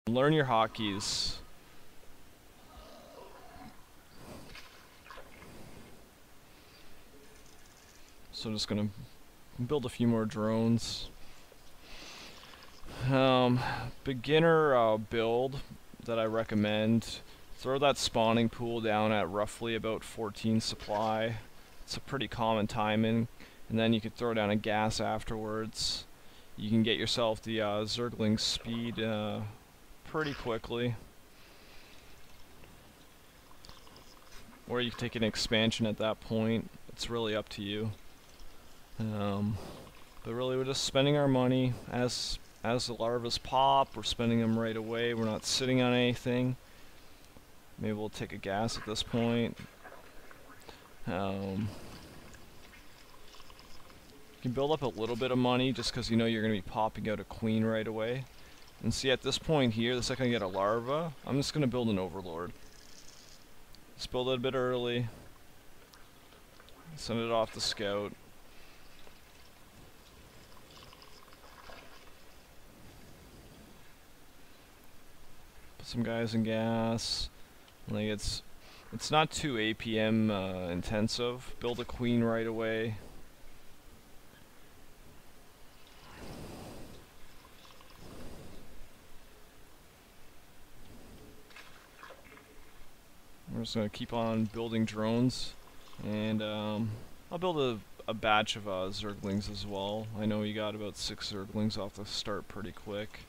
Learn your hotkeys. So just gonna build a few more drones. Beginner build that I recommend. Throw that spawning pool down at roughly about 14 supply. It's a pretty common timing. And then you could throw down a gas afterwards. You can get yourself the Zergling speed pretty quickly. Or you can take an expansion at that point. It's really up to you. But really we're just spending our money as the larvas pop. We're spending them right away. We're not sitting on anything. Maybe we'll take a gas at this point. You can build up a little bit of money just because you know you're going to be popping out a queen right away. And see, at this point here, the second I get a larva, I'm just going to build an overlord. Just build it a bit early. Send it off the scout. Put some guys in gas. Like it's not too APM intensive. Build a queen right away. We're just gonna keep on building drones, and I'll build a batch of Zerglings as well. I know you got about 6 Zerglings off the start pretty quick.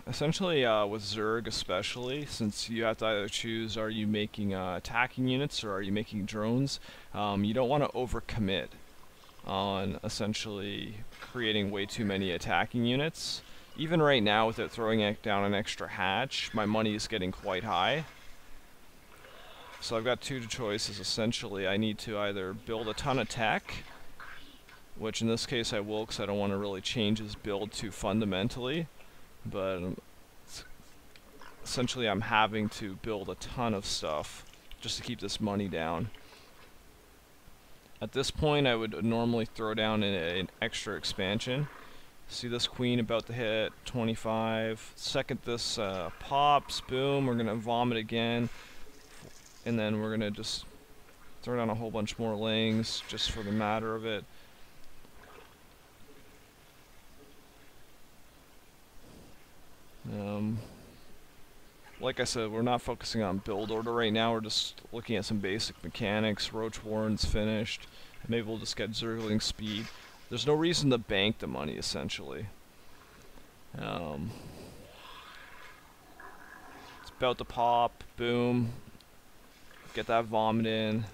Essentially, with Zerg especially, since you have to either choose, are you making attacking units or are you making drones, you don't want to overcommit on essentially creating way too many attacking units. Even right now, without throwing down an extra hatch, my money is getting quite high. So I've got 2 choices essentially. I need to either build a ton of tech, which in this case I will because I don't want to really change his build too fundamentally. But essentially I'm having to build a ton of stuff just to keep this money down. At this point I would normally throw down an extra expansion. See this queen about to hit 25. Second this pops, boom, we're gonna vomit again. And then we're gonna just throw down a whole bunch more lings just for the matter of it. Like I said, we're not focusing on build order right now. We're just looking at some basic mechanics. Roach Warren's finished. Maybe we'll just get Zergling speed. There's no reason to bank the money, essentially. It's about to pop. Boom. Get that vomit in.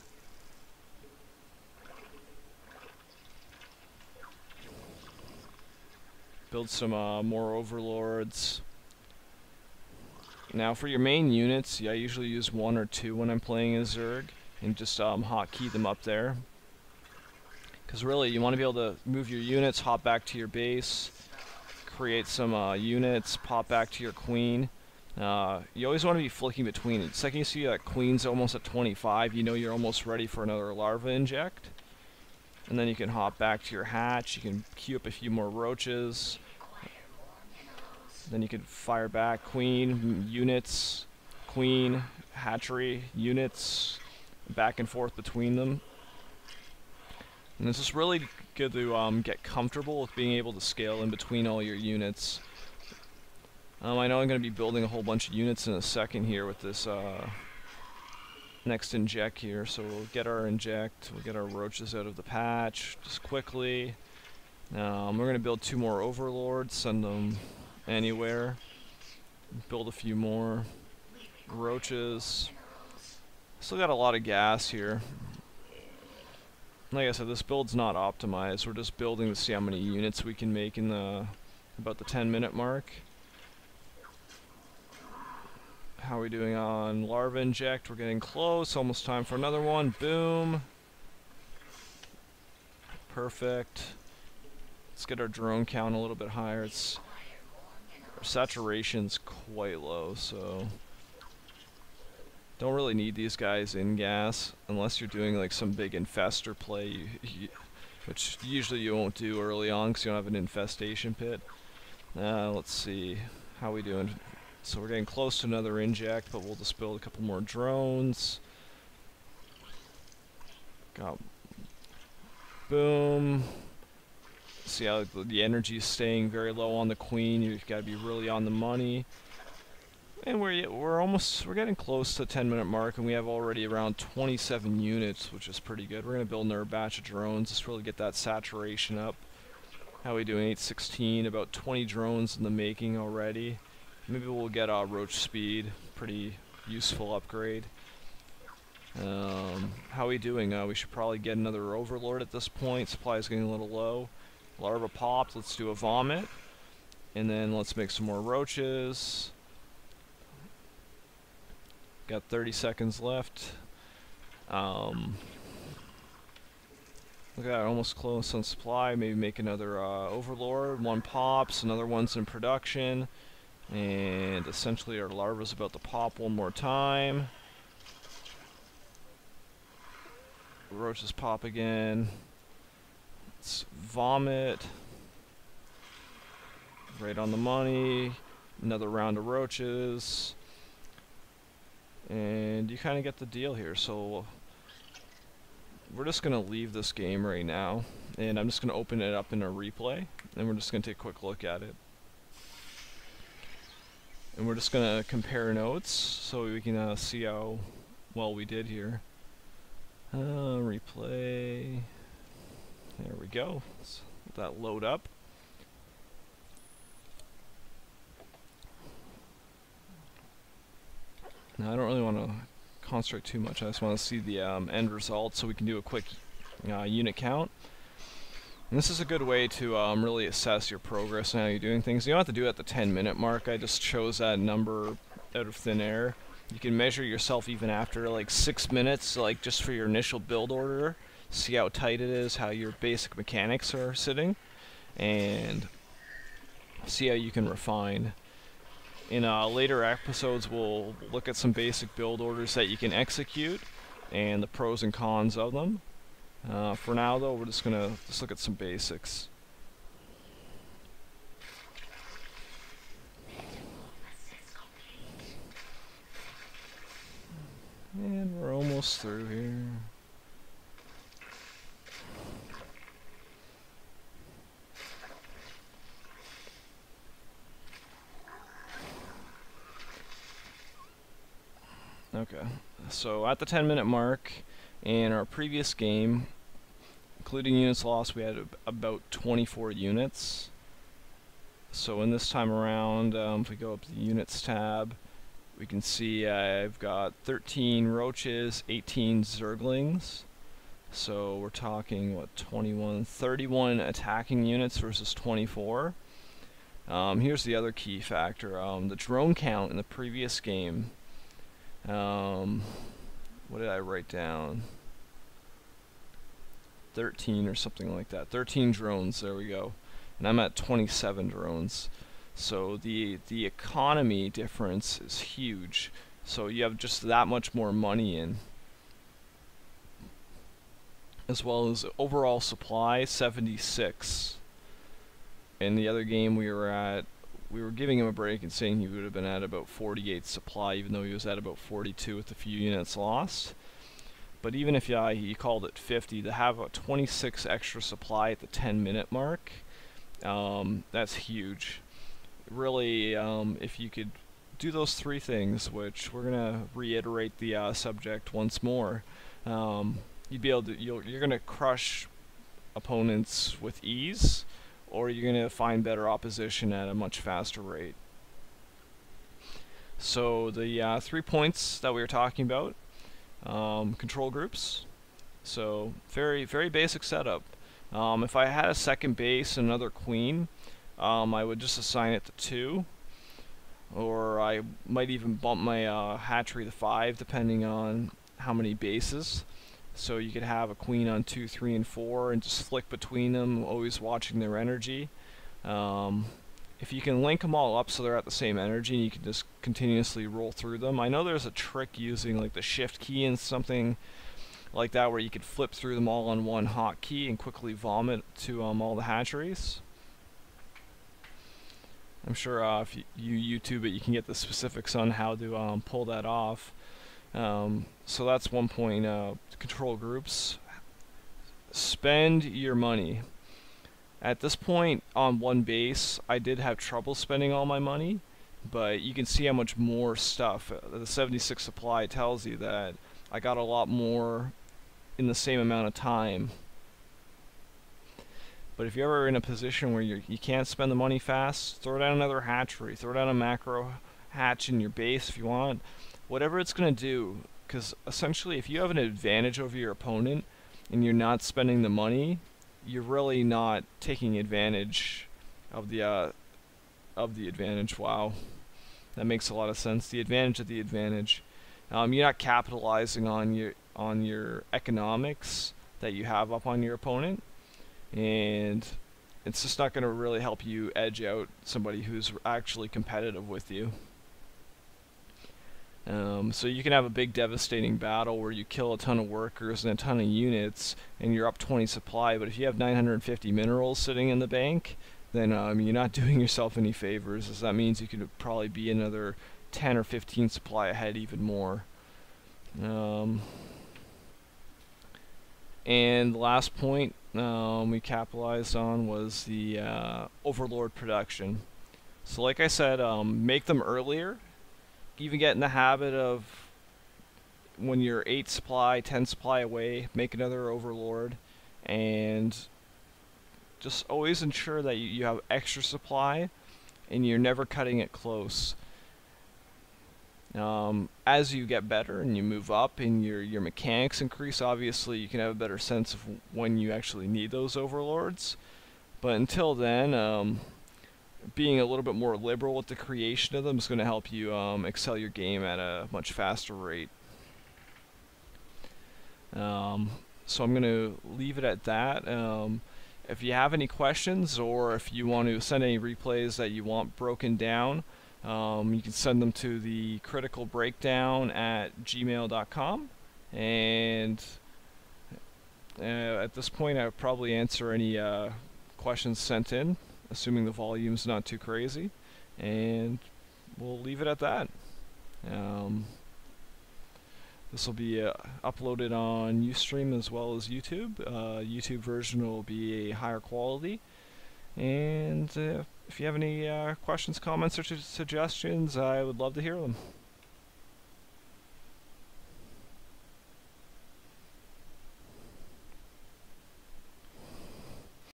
Build some more overlords. Now for your main units, I usually use 1 or 2 when I'm playing a Zerg, and just hotkey them up there. Because really, you want to be able to move your units, hop back to your base, create some units, pop back to your queen. You always want to be flicking between it. The second you see that queen's almost at 25, you know you're almost ready for another larva inject. And then you can hop back to your hatch, you can queue up a few more roaches. Then you can fire back queen, units, queen, hatchery, units, back and forth between them. And it's just really good to get comfortable with being able to scale in between all your units. I know I'm going to be building a whole bunch of units in a second here with this next inject here. So we'll get our inject, we'll get our roaches out of the patch just quickly. We're going to build 2 more overlords, send them anywhere. Build a few more roaches. Still got a lot of gas here. Like I said, this build's not optimized. We're just building to see how many units we can make in about the 10-minute mark. How are we doing on larva inject? We're getting close. Almost time for another one. Boom. Perfect. Let's get our drone count a little bit higher. Our saturation's quite low, so don't really need these guys in gas unless you're doing like some big infestor play, which usually you won't do early on because you don't have an infestation pit. Let's see. How we doing? So we're getting close to another inject, but we'll just build a couple more drones. Got boom. See how the energy is staying very low on the queen. You've got to be really on the money. And we're getting close to the 10-minute mark, and we have already around 27 units, which is pretty good. We're gonna build another batch of drones, just really get that saturation up. How we doing? 816, about 20 drones in the making already. Maybe we'll get roach speed, pretty useful upgrade. How we doing? We should probably get another overlord at this point. Supply is getting a little low. Larva popped. Let's do a vomit, and then let's make some more roaches. Got 30 seconds left. Look at that, almost close on supply. Maybe make another overlord. One pops, another one's in production, and essentially our larva's about to pop one more time. Roaches pop again. Let's vomit. Right on the money. Another round of roaches. And you kind of get the deal here. So we're just going to leave this game right now. And I'm just going to open it up in a replay. And we're just going to take a quick look at it. And we're just going to compare notes so we can see how well we did here. Replay. There we go. Let's let that load up. Now I don't really want to concentrate too much. I just want to see the end result so we can do a quick unit count. And this is a good way to really assess your progress and how you're doing things. You don't have to do it at the 10-minute mark. I just chose that number out of thin air. You can measure yourself even after like 6 minutes, like just for your initial build order. See how tight it is, how your basic mechanics are sitting, and see how you can refine. In later episodes, we'll look at some basic build orders that you can execute and the pros and cons of them. For now, though, we're just gonna look at some basics. And we're almost through here. Okay, so at the 10-minute mark in our previous game, including units lost, we had about 24 units. So in this time around, if we go up to the units tab, we can see I've got 13 roaches, 18 zerglings. So we're talking, what, 31 attacking units versus 24. Here's the other key factor. The drone count in the previous game. What did I write down? 13 or something like that. 13 drones, there we go. And I'm at 27 drones. So the economy difference is huge. So you have just that much more money in. As well as overall supply, 76. In the other game we were giving him a break and saying he would have been at about 48 supply, even though he was at about 42 with a few units lost. But even if he called it 50, to have a 26 extra supply at the 10-minute mark, that's huge. Really, if you could do those three things, which we're gonna reiterate the subject once more, you'd be able to. You're gonna crush opponents with ease, or you're gonna find better opposition at a much faster rate. So the 3 points that we were talking about, control groups. So very basic setup. If I had a second base and another queen, I would just assign it to 2, or I might even bump my hatchery to 5 depending on how many bases. So you could have a queen on 2, 3, and 4 and just flick between them, always watching their energy. If you can link them all up so they're at the same energy and you can just continuously roll through them. I know there's a trick using like the shift key and something like that where you could flip through them all on one hotkey and quickly vomit to all the hatcheries. I'm sure if you YouTube it, you can get the specifics on how to pull that off. So that's one point. Control groups. Spend your money. At this point on one base, I did have trouble spending all my money, but you can see how much more stuff. The 76 supply tells you that I got a lot more in the same amount of time. But if you're ever in a position where you can't spend the money fast, throw down another hatchery, throw down a macro hatch in your base if you want. Whatever it's going to do, because essentially if you have an advantage over your opponent and you're not spending the money, you're really not taking advantage of the advantage. Wow, that makes a lot of sense. The advantage of the advantage. You're not capitalizing on your economics that you have up on your opponent, and it's just not going to really help you edge out somebody who's actually competitive with you. So you can have a big devastating battle where you kill a ton of workers and a ton of units and you're up 20 supply, but if you have 950 minerals sitting in the bank, then you're not doing yourself any favors, as that means you could probably be another 10 or 15 supply ahead even more. And the last point we capitalized on was the overlord production. So like I said, make them earlier. Even get in the habit of, when you're 8 supply, 10 supply away, make another overlord, and just always ensure that you have extra supply and you're never cutting it close. As you get better and you move up and your mechanics increase, obviously you can have a better sense of when you actually need those overlords. But until then, being a little bit more liberal with the creation of them is going to help you excel your game at a much faster rate. So I'm going to leave it at that. If you have any questions, or if you want to send any replays that you want broken down, you can send them to the criticalbreakdown@gmail.com, and at this point I'll probably answer any questions sent in, assuming the volume's not too crazy, and we'll leave it at that. This will be uploaded on Ustream as well as YouTube. YouTube version will be a higher quality, and if you have any questions, comments, or suggestions, I would love to hear them.